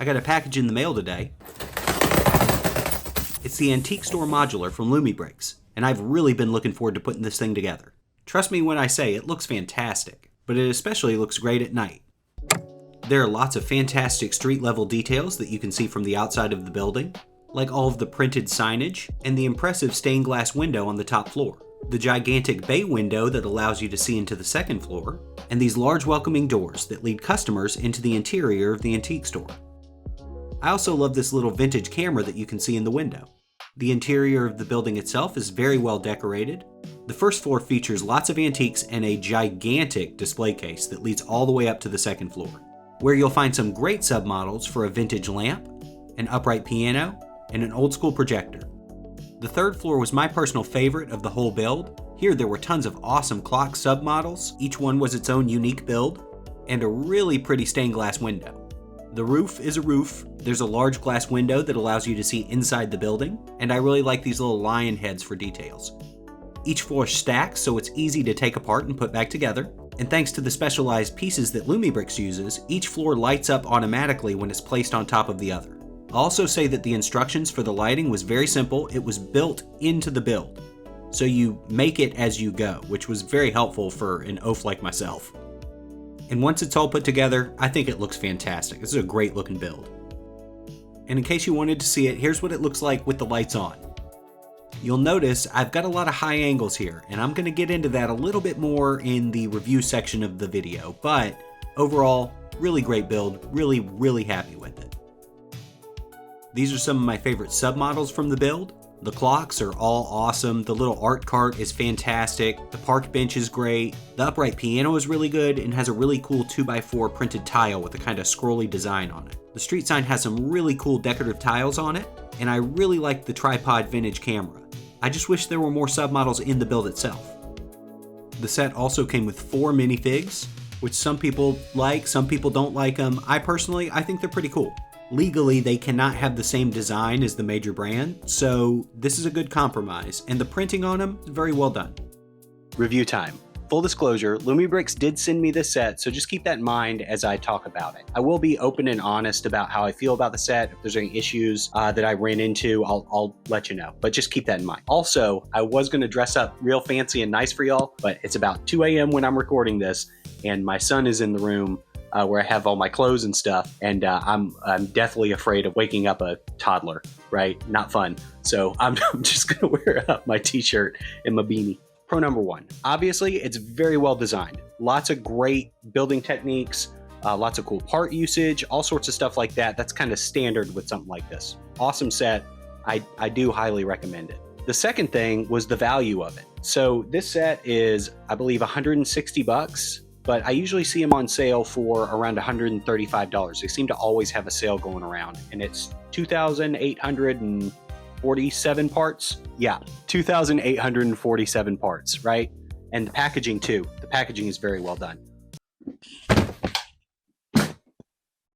I got a package in the mail today. It's the Antique Store Modular from Lumibricks, and I've really been looking forward to putting this thing together. Trust me when I say it looks fantastic, but it especially looks great at night. There are lots of fantastic street level details that you can see from the outside of the building, like all of the printed signage and the impressive stained glass window on the top floor, the gigantic bay window that allows you to see into the second floor, and these large welcoming doors that lead customers into the interior of the antique store. I also love this little vintage camera that you can see in the window. The interior of the building itself is very well decorated. The first floor features lots of antiques and a gigantic display case that leads all the way up to the second floor, where you'll find some great submodels for a vintage lamp, an upright piano, and an old school projector. The third floor was my personal favorite of the whole build. Here there were tons of awesome clock submodels, each one was its own unique build, and a really pretty stained glass window. The roof is a roof. There's a large glass window that allows you to see inside the building, and I really like these little lion heads for details. Each floor stacks so it's easy to take apart and put back together, and thanks to the specialized pieces that Lumibricks uses, each floor lights up automatically when it's placed on top of the other. I'll also say that the instructions for the lighting was very simple. It was built into the build, so you make it as you go, which was very helpful for an oaf like myself. And once it's all put together, I think it looks fantastic. This is a great looking build. And in case you wanted to see it, here's what it looks like with the lights on. You'll notice I've got a lot of high angles here, and I'm going to get into that a little bit more in the review section of the video, but overall, really great build, really happy with it. These are some of my favorite submodels from the build. The clocks are all awesome, the little art cart is fantastic, the park bench is great, the upright piano is really good and has a really cool 2x4 printed tile with a kind of scrolly design on it. The street sign has some really cool decorative tiles on it, and I really like the tripod vintage camera. I just wish there were more submodels in the build itself. The set also came with 4 minifigs, which some people like, some people don't like them. I think they're pretty cool. Legally, they cannot have the same design as the major brand, so this is a good compromise, and the printing on them is very well done. Review time. Full disclosure, Lumibricks did send me this set, so just keep that in mind as I talk about it. I will be open and honest about how I feel about the set. If there's any issues that I ran into, I'll let you know, but just keep that in mind. Also, I was going to dress up real fancy and nice for y'all, but it's about 2 a.m. when I'm recording this, and my son is in the room where I have all my clothes and stuff, and I'm deathly afraid of waking up a toddler, right? Not fun. So I'm just gonna wear my t-shirt and my beanie. Pro number 1, obviously it's very well designed. Lots of great building techniques, lots of cool part usage, all sorts of stuff like that. That's kind of standard with something like this. Awesome set. I do highly recommend it. The second thing was the value of it. So this set is, I believe, 160 bucks. But I usually see them on sale for around $135. They seem to always have a sale going around, and it's 2,847 parts. Yeah, 2,847 parts, right? And the packaging too. The packaging is very well done.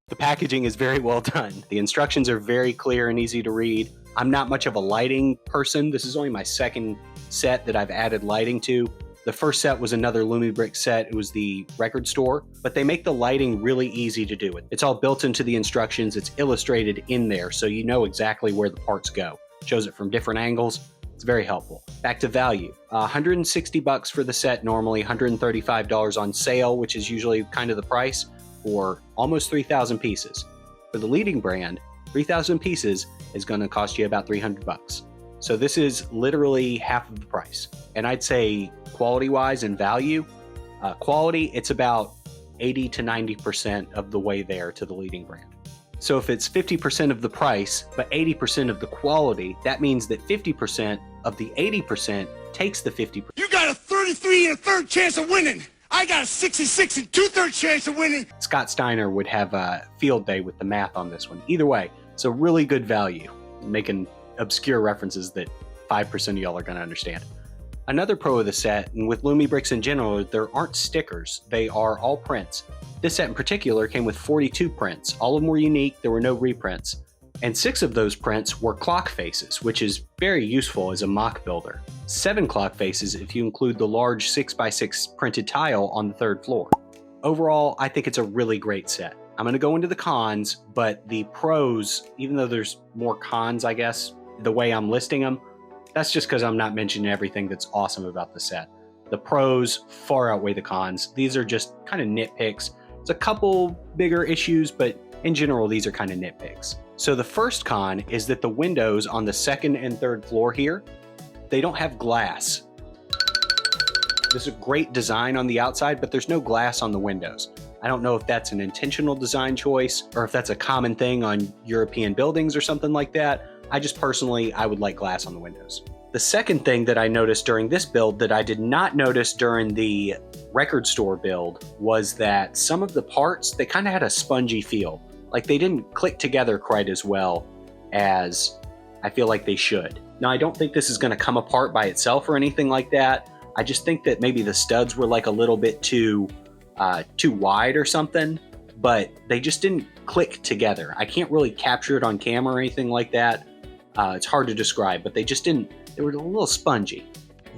The packaging is very well done. The instructions are very clear and easy to read. I'm not much of a lighting person. This is only my second set that I've added lighting to. The first set was another Lumibricks set. It was the record store, but they make the lighting really easy to do it. It's all built into the instructions. It's illustrated in there, so you know exactly where the parts go. Shows it from different angles. It's very helpful. Back to value. 160 bucks for the set normally, $135 on sale, which is usually kind of the price for almost 3,000 pieces. For the leading brand, 3,000 pieces is going to cost you about 300 bucks. So this is literally half of the price. And I'd say quality-wise and value, quality, it's about 80 to 90% of the way there to the leading brand. So if it's 50% of the price, but 80% of the quality, that means that 50% of the 80% takes the 50%. You got a 33 and a third chance of winning. I got a 66 and 2/3 chance of winning. Scott Steiner would have a field day with the math on this one. Either way, it's a really good value, making obscure references that 5% of y'all are going to understand. Another pro of the set, and with Lumibricks in general, there aren't stickers. They are all prints. This set in particular came with 42 prints. All of them were unique. There were no reprints. And 6 of those prints were clock faces, which is very useful as a mock builder. 7 clock faces if you include the large 6x6 printed tile on the 3rd floor. Overall, I think it's a really great set. I'm going to go into the cons, but the pros, even though there's more cons, I guess, the way I'm listing them, that's just because I'm not mentioning everything that's awesome about the set. The pros far outweigh the cons. These are just kind of nitpicks. It's a couple bigger issues, but in general, these are kind of nitpicks. So the first con is that the windows on the second and third floor here, they don't have glass. This is a great design on the outside, but there's no glass on the windows. I don't know if that's an intentional design choice or if that's a common thing on European buildings or something like that. I just personally, I would like glass on the windows. The second thing that I noticed during this build that I did not notice during the record store build was that some of the parts, they kind of had a spongy feel. Like they didn't click together quite as well as I feel like they should. Now, I don't think this is going to come apart by itself or anything like that. I just think that maybe the studs were like a little bit too wide or something, but they just didn't click together. I can't really capture it on camera or anything like that. It's hard to describe, but they just didn't, they were a little spongy.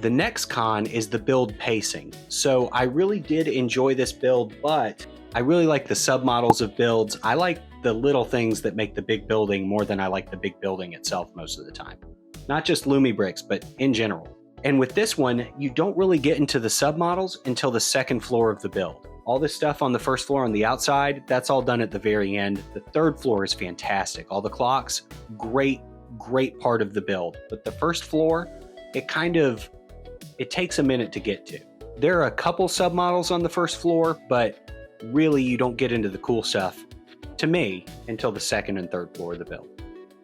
The next con is the build pacing. So I really did enjoy this build, but I really like the submodels of builds. I like the little things that make the big building more than I like the big building itself most of the time. Not just Lumibricks, but in general. And with this one, you don't really get into the submodels until the second floor of the build. All this stuff on the first floor on the outside, that's all done at the very end. The third floor is fantastic. All the clocks, great part of the build. But the first floor, it takes a minute to get to. There are a couple submodels on the first floor, but really you don't get into the cool stuff, to me, until the second and third floor of the build.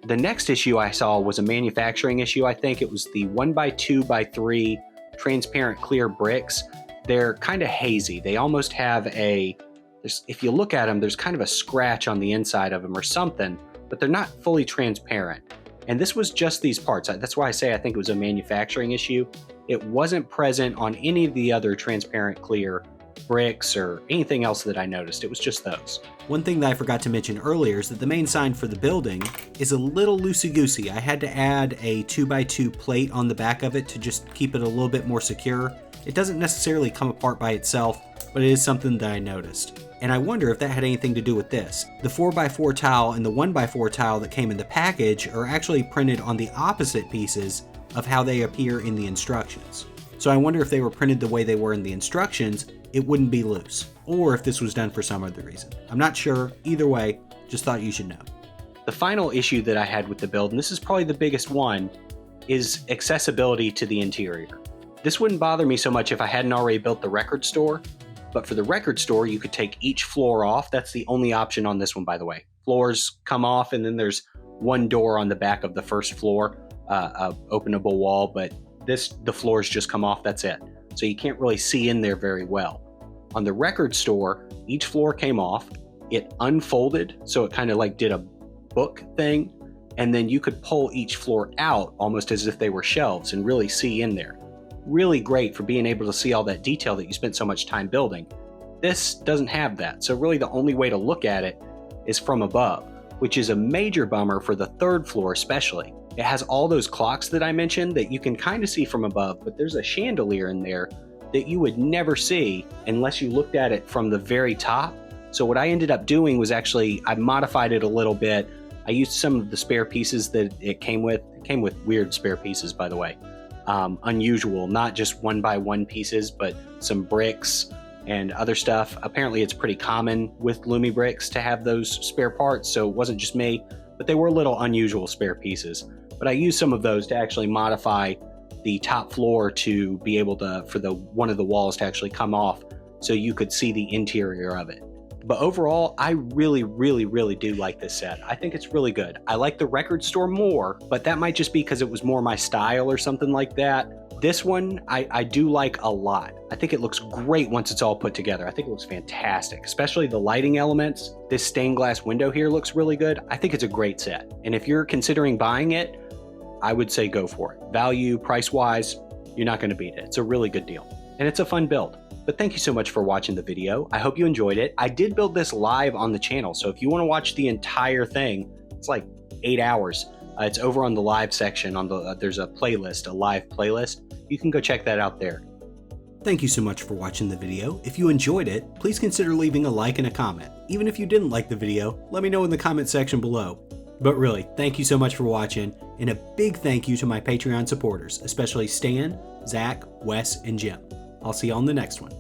The next issue I saw was a manufacturing issue. I think it was the 1x2x3 transparent clear bricks. They're kind of hazy. They almost have if you look at them, there's kind of a scratch on the inside of them or something, but they're not fully transparent. And this was just these parts. That's why I say I think it was a manufacturing issue. It wasn't present on any of the other transparent clear bricks or anything else that I noticed. It was just those. One thing that I forgot to mention earlier is that the main sign for the building is a little loosey-goosey. I had to add a 2x2 plate on the back of it to just keep it a little bit more secure. It doesn't necessarily come apart by itself, but it is something that I noticed. And I wonder if that had anything to do with this. The 4x4 tile and the 1x4 tile that came in the package are actually printed on the opposite pieces of how they appear in the instructions. So I wonder if they were printed the way they were in the instructions, it wouldn't be loose, or if this was done for some other reason. I'm not sure. Either way, just thought you should know. The final issue that I had with the build, and this is probably the biggest one, is accessibility to the interior. This wouldn't bother me so much if I hadn't already built the record store, but for the record store, you could take each floor off. That's the only option on this one, by the way. Floors come off, and then there's one door on the back of the first floor, a openable wall, but the floors just come off, that's it. So you can't really see in there very well. On the record store, each floor came off, it unfolded, so it kind of like did a book thing, and then you could pull each floor out almost as if they were shelves and really see in there. Really great for being able to see all that detail that you spent so much time building. This doesn't have that, so really the only way to look at it is from above, which is a major bummer for the third floor especially. It has all those clocks that I mentioned that you can kind of see from above, but there's a chandelier in there that you would never see unless you looked at it from the very top. So what I ended up doing was actually, I modified it a little bit. I used some of the spare pieces that it came with. It came with weird spare pieces, by the way. Unusual, not just 1x1 pieces, but some bricks and other stuff. Apparently it's pretty common with Lumibricks to have those spare parts, so it wasn't just me, but they were little unusual spare pieces. But I used some of those to actually modify the top floor to be able to, for one of the walls to actually come off so you could see the interior of it. But overall, I really do like this set. I think it's really good. I like the record store more, but that might just be because it was more my style or something like that. This one, I do like a lot. I think it looks great once it's all put together. I think it looks fantastic, especially the lighting elements. This stained glass window here looks really good. I think it's a great set. And if you're considering buying it, I would say go for it. Value, price-wise, you're not gonna beat it. It's a really good deal. And it's a fun build. But thank you so much for watching the video. I hope you enjoyed it. I did build this live on the channel, so if you wanna watch the entire thing, it's like 8 hours. It's over on the live section. There's a playlist, a live playlist. You can go check that out there. Thank you so much for watching the video. If you enjoyed it, please consider leaving a like and a comment. Even if you didn't like the video, let me know in the comment section below. But really, thank you so much for watching, and a big thank you to my Patreon supporters, especially Stan, Zach, Wes, and Jim. I'll see you on the next one.